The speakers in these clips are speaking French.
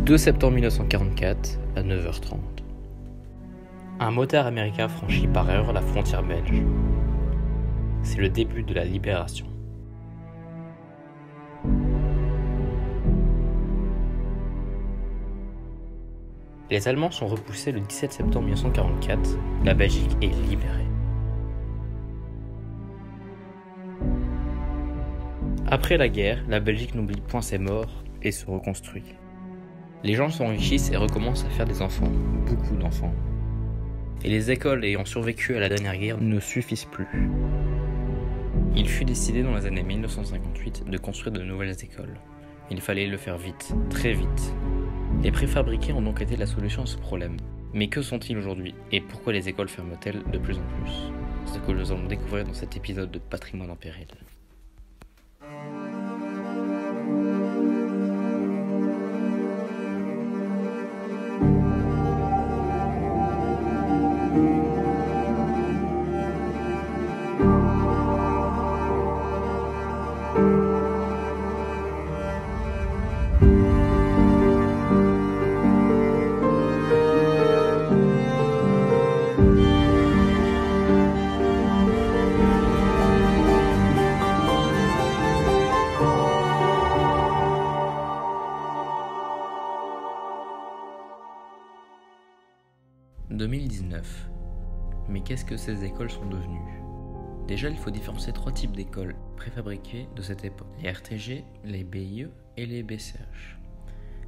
2 septembre 1944, à 9h30. Un motard américain franchit par erreur la frontière belge. C'est le début de la libération. Les Allemands sont repoussés le 17 septembre 1944, la Belgique est libérée. Après la guerre, la Belgique n'oublie point ses morts et se reconstruit. Les gens s'enrichissent et recommencent à faire des enfants, beaucoup d'enfants. Et les écoles ayant survécu à la dernière guerre ne suffisent plus. Il fut décidé dans les années 1958 de construire de nouvelles écoles. Il fallait le faire vite, très vite. Les préfabriqués ont donc été la solution à ce problème. Mais que sont-ils aujourd'hui et pourquoi les écoles ferment-elles de plus en plus? C'est ce que nous allons découvrir dans cet épisode de Patrimoine en péril. « 2019. Mais qu'est-ce que ces écoles sont devenues? Déjà, il faut différencier 3 types d'écoles préfabriquées de cette époque. Les RTG, les BIE et les BCH.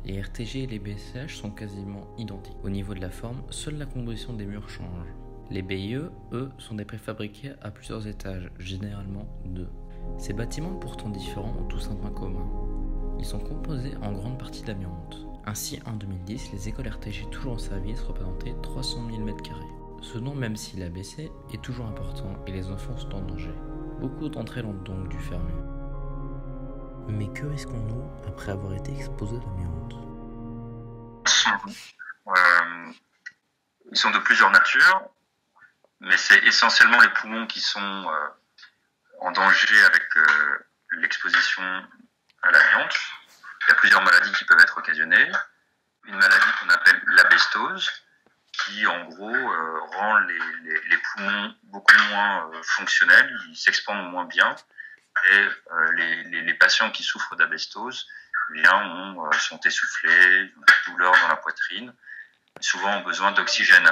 Les RTG et les BCH sont quasiment identiques. Au niveau de la forme, seule la composition des murs change. Les BIE, eux, sont des préfabriqués à plusieurs étages, généralement 2. Ces bâtiments pourtant différents ont tous un point commun. Ils sont composés en grande partie d'amiante. Ainsi, en 2010, les écoles RTG toujours en service représentaient 300 000 m². Ce nom, même si l'ABC, est toujours important et les enfants sont en danger. Beaucoup d'entre elles ont donc dû fermer. Mais que risquons-nous après avoir été exposés à l'amiante? Ils sont de plusieurs natures, mais c'est essentiellement les poumons qui sont en danger avec l'exposition à l'amiante. Il y a plusieurs maladies qui peuvent être occasionnées. Une maladie qu'on appelle l'asbestose, qui en gros rend les poumons beaucoup moins fonctionnels, ils s'expandent moins bien. Et les patients qui souffrent d'asbestose sont essoufflés, ont des douleurs dans la poitrine, et souvent ont besoin d'oxygène.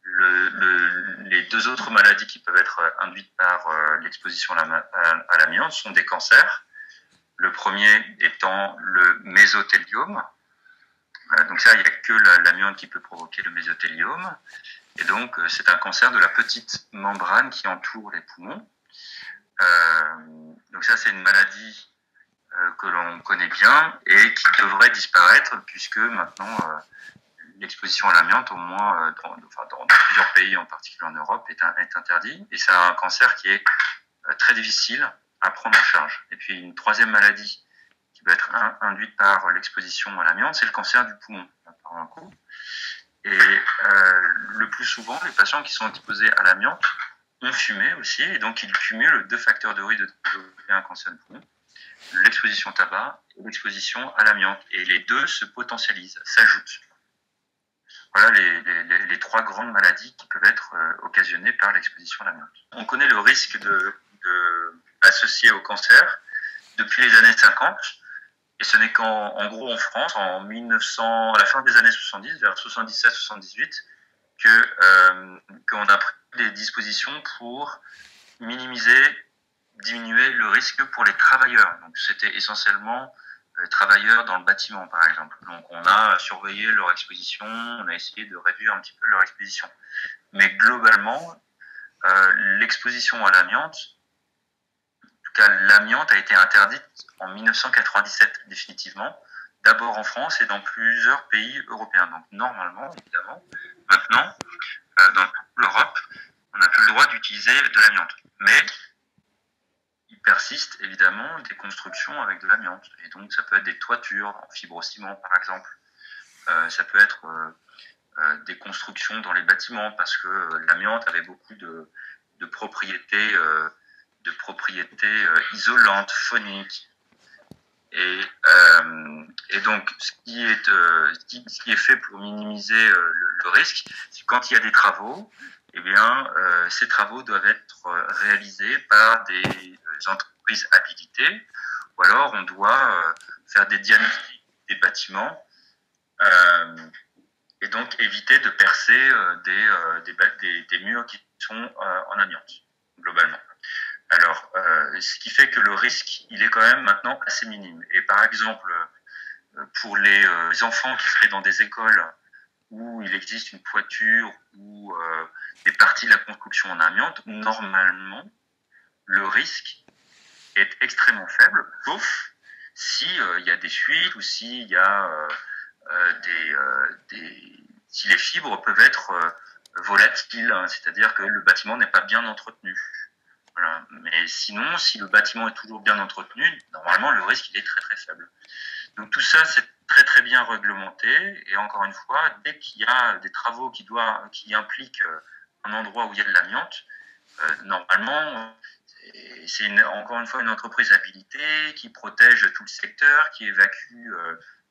Les 2 autres maladies qui peuvent être induites par l'exposition à l'amiante sont des cancers. Le premier étant le mésothéliome. Donc ça, il n'y a que l'amiante qui peut provoquer le mésothéliome. Et donc, c'est un cancer de la petite membrane qui entoure les poumons. Donc ça, c'est une maladie que l'on connaît bien et qui devrait disparaître puisque maintenant, l'exposition à l'amiante, au moins dans plusieurs pays, en particulier en Europe, est interdit. Et c'est un cancer qui est très difficile à prendre en charge. Et puis une 3e maladie qui peut être induite par l'exposition à l'amiante, c'est le cancer du poumon, par un coup. Et le plus souvent, les patients qui sont exposés à l'amiante ont fumé aussi, et donc ils cumulent 2 facteurs de risque de développer un cancer du poumon, l'exposition au tabac et l'exposition à l'amiante. Et les 2 se potentialisent, s'ajoutent. Voilà les 3 grandes maladies qui peuvent être occasionnées par l'exposition à l'amiante. On connaît le risque associé au cancer depuis les années 50, et ce n'est qu'en gros en France, à la fin des années 70, vers 77-78, qu'on a pris des dispositions pour diminuer le risque pour les travailleurs. Donc c'était essentiellement travailleurs dans le bâtiment, par exemple. Donc on a surveillé leur exposition, on a essayé de réduire un petit peu leur exposition. Mais globalement, l'exposition à l'amiante, l'amiante a été interdite en 1997 définitivement, d'abord en France et dans plusieurs pays européens. Donc normalement, évidemment, maintenant, dans l'Europe, on n'a plus le droit d'utiliser de l'amiante. Mais il persiste évidemment des constructions avec de l'amiante. Et donc ça peut être des toitures en fibrociment par exemple. Ça peut être des constructions dans les bâtiments parce que l'amiante avait beaucoup de propriétés isolantes, phoniques. Et donc, ce qui est fait pour minimiser le risque, c'est quand il y a des travaux, eh bien, ces travaux doivent être réalisés par des entreprises habilitées, ou alors on doit faire des diagnostics des bâtiments et donc éviter de percer des murs qui sont en amiante, globalement. Alors, ce qui fait que le risque, il est quand même maintenant assez minime. Et par exemple, pour les enfants qui seraient dans des écoles où il existe une toiture ou des parties de la construction en amiante, normalement, le risque est extrêmement faible, sauf si il y a des fuites ou s'il y a si les fibres peuvent être volatiles, hein, c'est-à-dire que le bâtiment n'est pas bien entretenu. Voilà. Mais sinon, si le bâtiment est toujours bien entretenu, normalement le risque il est très très faible. Donc tout ça c'est très très bien réglementé et encore une fois, dès qu'il y a des travaux qui impliquent un endroit où il y a de l'amiante, normalement c'est encore une fois une entreprise habilitée qui protège tout le secteur, qui évacue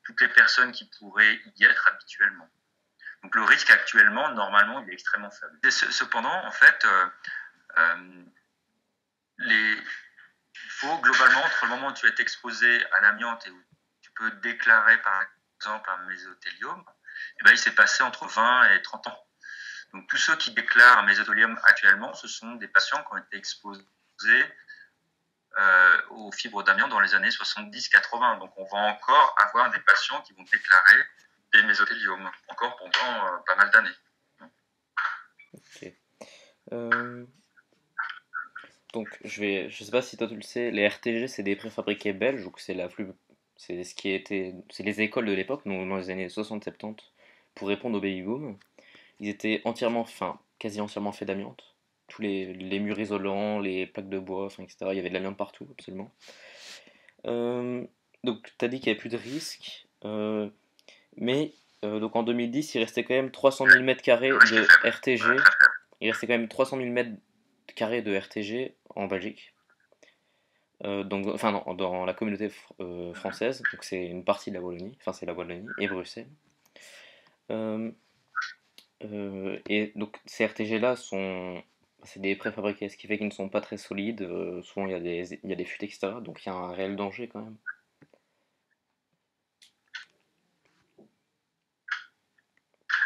toutes les personnes qui pourraient y être habituellement. Donc le risque actuellement, normalement, il est extrêmement faible. Cependant, en fait, il faut globalement, entre le moment où tu es exposé à l'amiante et où tu peux déclarer par exemple un mésothéliome, eh ben, il s'est passé entre 20 et 30 ans. Donc tous ceux qui déclarent un mésothéliome actuellement, ce sont des patients qui ont été exposés aux fibres d'amiante dans les années 70-80. Donc on va encore avoir des patients qui vont déclarer des mésothéliomes, encore pendant pas mal d'années. Ok. Donc je sais pas si toi tu le sais, les RTG c'est des préfabriqués belges, ou que c'est c'est les écoles de l'époque, donc dans les années 60-70, pour répondre au baby boom. Ils étaient quasi entièrement faits d'amiante. Tous les murs isolants, les plaques de bois, enfin, etc. Il y avait de l'amiante partout, absolument. Donc, tu as dit qu'il n'y avait plus de risque. Mais donc en 2010, il restait quand même 300 000 mètres carrés de RTG. Il restait quand même 300 000 mètres carrés de RTG en Belgique. Donc, enfin, non, dans la communauté française. Donc, c'est une partie de la Wallonie. Enfin, c'est la Wallonie et Bruxelles. Et donc ces RTG-là c'est des préfabriqués, ce qui fait qu'ils ne sont pas très solides. Souvent il y a des fuites, etc. Donc il y a un réel danger quand même.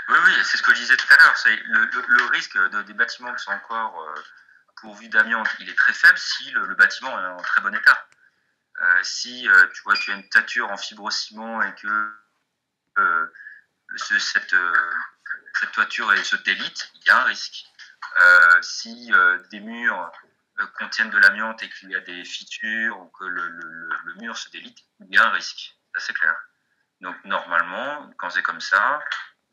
Oui, oui, c'est ce que je disais tout à l'heure. C'est le risque des bâtiments qui sont encore pourvus d'amiante, il est très faible si le bâtiment est en très bon état. Si tu vois, tu as une toiture en fibrociment et que cette toiture se délite, il y a un risque. Si des murs contiennent de l'amiante et qu'il y a des fissures ou que le mur se délite, il y a un risque. Ça, c'est clair. Donc, normalement, quand c'est comme ça,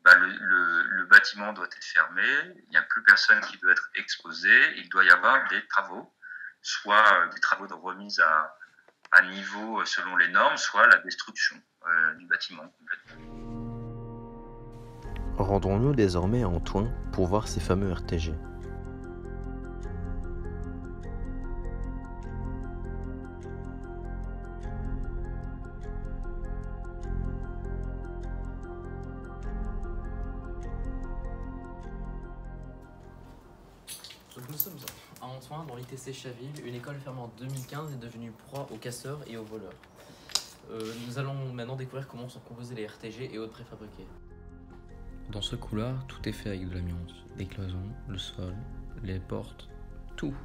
le bâtiment doit être fermé, il n'y a plus personne qui doit être exposé, il doit y avoir des travaux, soit des travaux de remise à niveau selon les normes, soit la destruction du bâtiment complètement. Rendons-nous désormais à Antoine pour voir ces fameux RTG. Donc nous sommes à Antoine, dans l'ITC Chaville. Une école fermée en 2015 est devenue proie aux casseurs et aux voleurs. Nous allons maintenant découvrir comment sont composés les RTG et autres préfabriqués. Dans ce couloir, tout est fait avec de l'amiante. Les cloisons, le sol, les portes, tout.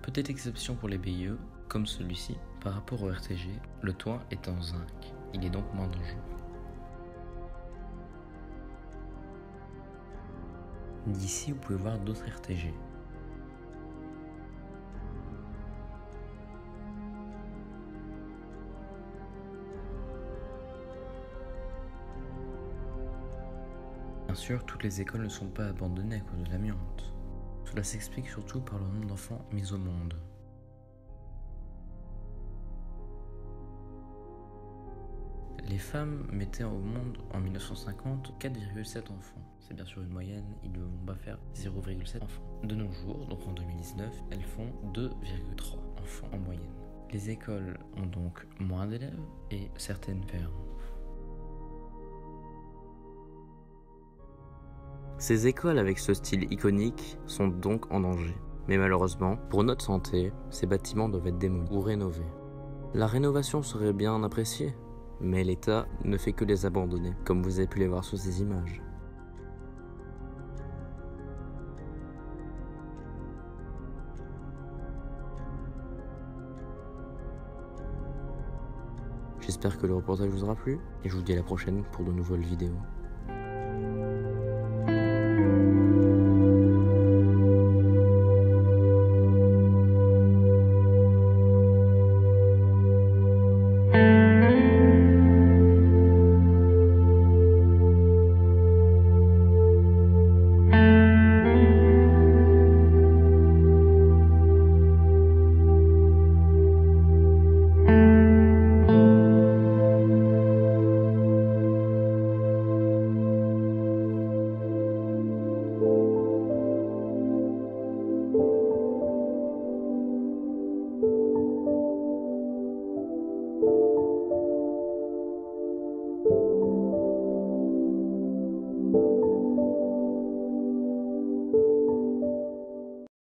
Petite exception pour les BIE, comme celui-ci, par rapport au RTG, le toit est en zinc. Il est donc moins dangereux. D'ici, vous pouvez voir d'autres RTG. Bien sûr, toutes les écoles ne sont pas abandonnées à cause de l'amiante. Cela s'explique surtout par le nombre d'enfants mis au monde. Les femmes mettaient au monde en 1950 4,7 enfants. C'est bien sûr une moyenne, ils ne vont pas faire 0,7 enfants. De nos jours, donc en 2019, elles font 2,3 enfants en moyenne. Les écoles ont donc moins d'élèves et certaines ferment. Ces écoles avec ce style iconique sont donc en danger. Mais malheureusement, pour notre santé, ces bâtiments doivent être démolis ou rénovés. La rénovation serait bien appréciée, mais l'État ne fait que les abandonner, comme vous avez pu les voir sur ces images. J'espère que le reportage vous aura plu, et je vous dis à la prochaine pour de nouvelles vidéos.